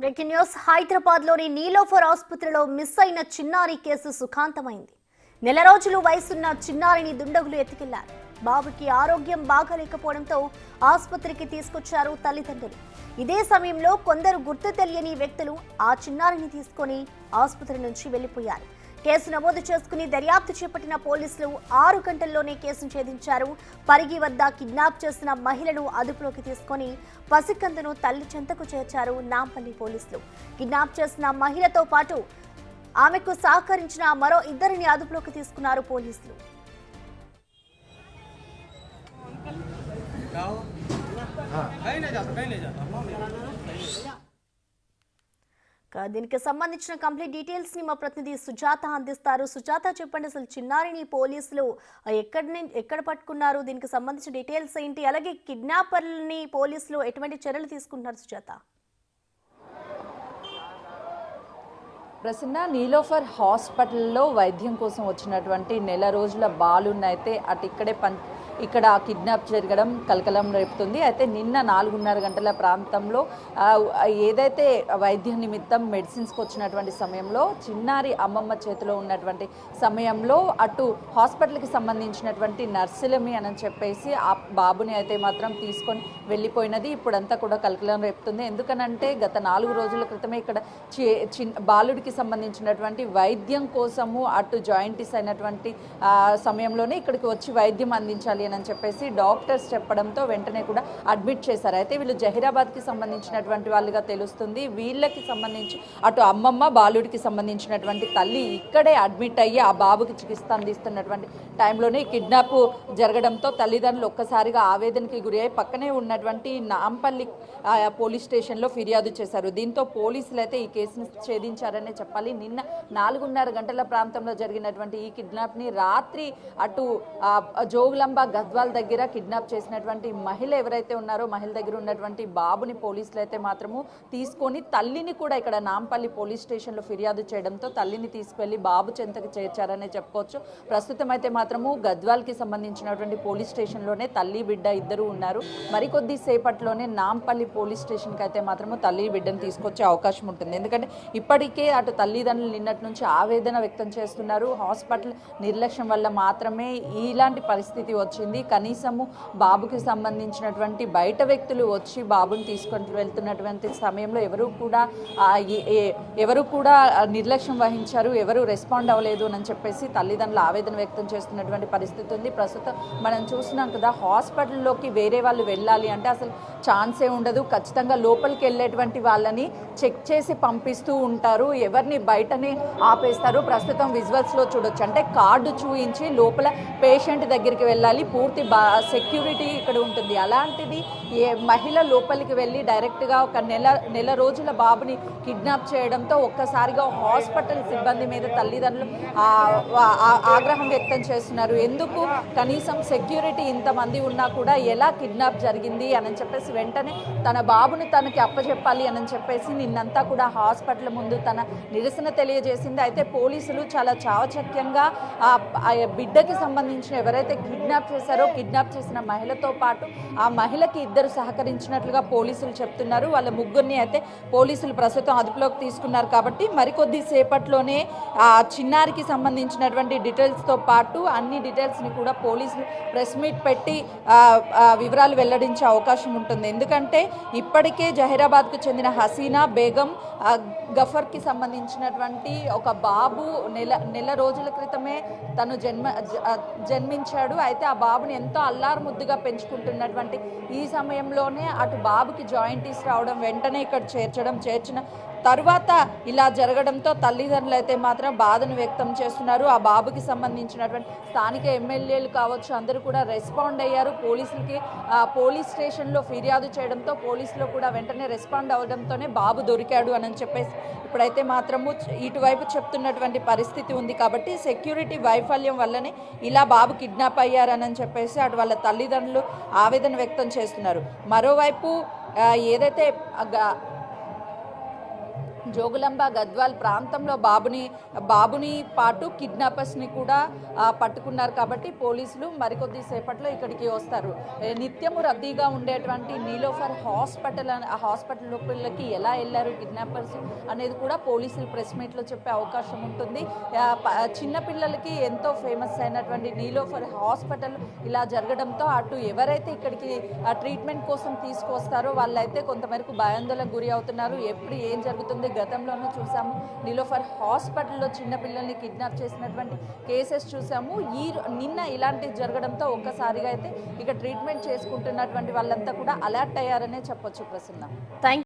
Breaking news Hyderabad లోని నీలోఫర్ ఆసుపత్రిలో miss అయిన చిన్నారి కేసు సుఖాంతమైంది. నెల రోజులు వయసున్న చిన్నారిని దుండగులు ఎత్తుకెళ్లారు. బాబుకి ఆరోగ్యం బాగాలేకపోవడంతో ఆసుపత్రికి తీసుకొచ్చారు తల్లిదండ్రులు. ఇదే సమయంలో కొందరు గుర్తు తెలియని వ్యక్తులు ఆ చిన్నారిని తీసుకొని ఆసుపత్రి నుంచి వెళ్లిపోయారు. కేసు నమోదు చేసుకుని దర్యాప్తు చేపట్టిన పోలీసులు 6 గంటల్లోనే కేసును ఛేదించారు. పరిగి వద్ద కిడ్నాప్ చేసిన మహిళను అదుపులోకి తీసుకొని పసికందును తల్లి చెంతకు చేర్చారు నాంపల్లి పోలీసులు. కిడ్నాప్ చేసిన మహిళతో పాటు ఆమెకు సహకరించిన మరో 2 అదుపులోకి తీసుకున్నారు పోలీసులు. దీనికి సంబంధించిన కంప్లీట్ డీటెయిల్స్ ని మా ప్రతినిధి సుజాత అందిస్తారు. సుజాత, చెప్పండి, అసలు చిన్నారిని పోలీసులు ఎక్కడ పట్టుకున్నారు, దీనికి సంబంధించిన డీటెయిల్స్ ఏంటి, అలాగే కిడ్నాపర్లని పోలీసులు ఎటువంటి చర్యలు తీసుకుంటున్నారు సుజాత? ప్రసన్న, నీలోఫర్ హాస్పిటల్లో వైద్యం కోసం వచ్చినటువంటి నెల రోజుల బాలున్నైతే ఇక్కడ కిడ్నాప్ జరగడం కలకలం రేపుతుంది. అయితే నిన్న 4:30 గంటల ప్రాంతంలో ఏదైతే వైద్యం నిమిత్తం మెడిసిన్స్కి వచ్చినటువంటి సమయంలో చిన్నారి అమ్మమ్మ చేతిలో ఉన్నటువంటి సమయంలో అటు హాస్పిటల్కి సంబంధించినటువంటి నర్సులమి అని చెప్పేసి ఆ బాబుని అయితే మాత్రం తీసుకొని వెళ్ళిపోయినది ఇప్పుడంతా కూడా కలకలం రేపుతుంది. ఎందుకనంటే గత 4 రోజుల క్రితమే ఇక్కడ బాలుడికి సంబంధించినటువంటి వైద్యం కోసము అటు జాయింటిస్ అయినటువంటి సమయంలోనే ఇక్కడికి వచ్చి వైద్యం అందించాలి అని చెప్పేసి డాక్టర్స్ చెప్పడంతో వెంటనే కూడా అడ్మిట్ చేశారు. అయితే వీళ్ళు జహీరాబాద్కి సంబంధించినటువంటి వాళ్ళుగా తెలుస్తుంది. వీళ్ళకి సంబంధించి అటు అమ్మమ్మ బాలుడికి సంబంధించినటువంటి తల్లి ఇక్కడే అడ్మిట్ అయ్యి ఆ బాబుకి చికిత్స అందిస్తున్నటువంటి టైంలోనే కిడ్నాప్ జరగడంతో తల్లిదండ్రులు ఒక్కసారిగా ఆవేదనకి గురి అయి పక్కనే ఉన్నటువంటి నాంపల్లి పోలీస్ స్టేషన్లో ఫిర్యాదు చేశారు. దీంతో పోలీసులు అయితే ఈ కేసును ఛేదించారనే చెప్పాలి. నిన్న 4:30 గంటల ప్రాంతంలో జరిగినటువంటి ఈ కిడ్నాప్ని రాత్రి అటు జోగులాంబ గద్వాల్ దగ్గర కిడ్నాప్ చేసినటువంటి మహిళ ఎవరైతే ఉన్నారో మహిళ దగ్గర ఉన్నటువంటి బాబుని పోలీసులు అయితే మాత్రము తీసుకొని తల్లిని కూడా ఇక్కడ నాంపల్లి పోలీస్ స్టేషన్లో ఫిర్యాదు చేయడంతో తల్లిని తీసుకెళ్లి బాబు చెంతకు చేర్చారనే చెప్పుకోవచ్చు. ప్రస్తుతం అయితే మాత్రము గద్వాల్కి సంబంధించినటువంటి పోలీస్ స్టేషన్లోనే తల్లి బిడ్డ ఇద్దరు ఉన్నారు. మరికొద్ది సేపట్లోనే నాంపల్లి పోలీస్ స్టేషన్కి అయితే మాత్రము తల్లి బిడ్డను తీసుకొచ్చే అవకాశం ఉంటుంది. ఎందుకంటే ఇప్పటికే అటు తల్లిదండ్రులు నిన్నటి నుంచి ఆవేదన వ్యక్తం చేస్తున్నారు. హాస్పిటల్ నిర్లక్ష్యం వల్ల మాత్రమే ఇలాంటి పరిస్థితి వచ్చింది. కనీసము బాబుకి సంబంధించినటువంటి బయట వ్యక్తులు వచ్చి బాబుని తీసుకొని వెళ్తున్నటువంటి సమయంలో ఎవరు కూడా నిర్లక్ష్యం వహించారు, ఎవరు రెస్పాండ్ అవ్వలేదు అని చెప్పేసి తల్లిదండ్రులు ఆవేదన వ్యక్తం చేస్తున్నటువంటి పరిస్థితి ఉంది. ప్రస్తుతం మనం చూసినాం కదా, హాస్పిటల్లోకి వేరే వాళ్ళు వెళ్ళాలి అంటే అసలు ఛాన్సే ఉండదు. ఖచ్చితంగా లోపలికి వెళ్ళేటువంటి వాళ్ళని చెక్ చేసి పంపిస్తూ ఉంటారు, ఎవరిని బయటనే ఆపేస్తారు. ప్రస్తుతం విజువల్స్లో చూడొచ్చు, అంటే కార్డు చూయించి లోపల పేషెంట్ దగ్గరికి వెళ్ళాలి, పూర్తి సెక్యూరిటీ ఇక్కడ ఉంటుంది. అలాంటిది మహిళ లోపలికి వెళ్ళి డైరెక్ట్గా ఒక నెల రోజుల బాబుని కిడ్నాప్ చేయడంతో ఒక్కసారిగా హాస్పిటల్ సిబ్బంది మీద తల్లిదండ్రులు ఆగ్రహం వ్యక్తం చేస్తున్నారు. ఎందుకు కనీసం సెక్యూరిటీ ఇంతమంది ఉన్నా కూడా ఎలా కిడ్నాప్ జరిగింది అని చెప్పేసి వెంటనే తన బాబుని తనకి అప్పచెప్పాలి అని చెప్పేసి నిన్నంతా కూడా హాస్పిటల్ ముందు తన నిరసన తెలియజేసింది. అయితే పోలీసులు చాలా చావచక్యంగా బిడ్డకి సంబంధించిన ఎవరైతే కిడ్నాప్ చేశారో కిడ్నాప్ చేసిన మహిళతో పాటు ఆ మహిళకి 2 సహకరించినట్లుగా పోలీసులు చెప్తున్నారు. వాళ్ళ ముగ్గురిని అయితే పోలీసులు ప్రస్తుతం అదుపులోకి తీసుకున్నారు. కాబట్టి మరికొద్ది సేపట్లోనే ఆ చిన్నారికి సంబంధించినటువంటి డీటెయిల్స్తో పాటు అన్ని డీటెయిల్స్ని కూడా పోలీసులు ప్రెస్ మీట్ పెట్టి వివరాలు వెల్లడించే అవకాశం ఉంటుంది. ఎందుకంటే ఇప్పటికే జహీరాబాద్కు చెందిన హసీనా బేగం గఫర్కి సంబంధించినటువంటి ఒక బాబు నెల రోజుల క్రితమే తను జన్మించాడు. అయితే ఆ బాబుని ఎంతో అల్లారు ముద్దుగా పెంచుకుంటున్నటువంటి ఈ సమయంలోనే అటు బాబుకి జాయింటిస్ రావడం, వెంటనే ఇక్కడ చేర్చిన తరువాత ఇలా జరగడంతో తల్లిదండ్రులు అయితే మాత్రం బాధను వ్యక్తం చేస్తున్నారు. ఆ బాబుకి సంబంధించినటువంటి స్థానిక ఎమ్మెల్యేలు కావచ్చు అందరూ కూడా రెస్పాండ్ అయ్యారు. పోలీస్ స్టేషన్లో ఫిర్యాదు చేయడంతో పోలీసులు కూడా వెంటనే రెస్పాండ్ అవ్వడంతోనే బాబు దొరికాడు అని చెప్పేసి ఇప్పుడైతే మాత్రము ఇటువైపు చెప్తున్నటువంటి పరిస్థితి ఉంది. కాబట్టి సెక్యూరిటీ వైఫల్యం వల్లనే ఇలా బాబు కిడ్నాప్ అయ్యారని చెప్పేసి అటు వాళ్ళ తల్లిదండ్రులు ఆవేదన వ్యక్తం చేస్తున్నారు. మరోవైపు ఏదైతే జోగులాంబ గద్వాల్ ప్రాంతంలో బాబుని పాటు కిడ్నాపర్స్ని కూడా పట్టుకున్నారు. కాబట్టి పోలీసులు మరికొద్ది సేపట్లో ఇక్కడికి వస్తారు. నిత్యము రద్దీగా ఉండేటువంటి నీలోఫర్ హాస్పిటల్ లోపలికి ఎలా వెళ్ళారు కిడ్నాపర్స్ అనేది కూడా పోలీసులు ప్రెస్ మీట్లో చెప్పే అవకాశం ఉంటుంది. చిన్న పిల్లలకి ఎంతో ఫేమస్ అయినటువంటి నీలోఫర్ హాస్పిటల్ ఇలా జరగడంతో అటు ఎవరైతే ఇక్కడికి ట్రీట్మెంట్ కోసం తీసుకొస్తారో వాళ్ళైతే కొంతమేరకు భయాందోళనకు గురి అవుతున్నారు. ఎప్పుడు ఏం జరుగుతుంది, గతంలోనూ చూసాము నీలోఫర్ హాస్పిటల్లో చిన్న పిల్లల్ని కిడ్నాప్ చేసినటువంటి కేసెస్ చూసాము. నిన్న ఇలాంటివి జరగడంతో ఒక్కసారిగా అయితే ఇక ట్రీట్మెంట్ చేసుకుంటున్నటువంటి వాళ్ళంతా కూడా అలర్ట్ అయ్యారనే చెప్పొచ్చు ప్రసన్న. థ్యాంక్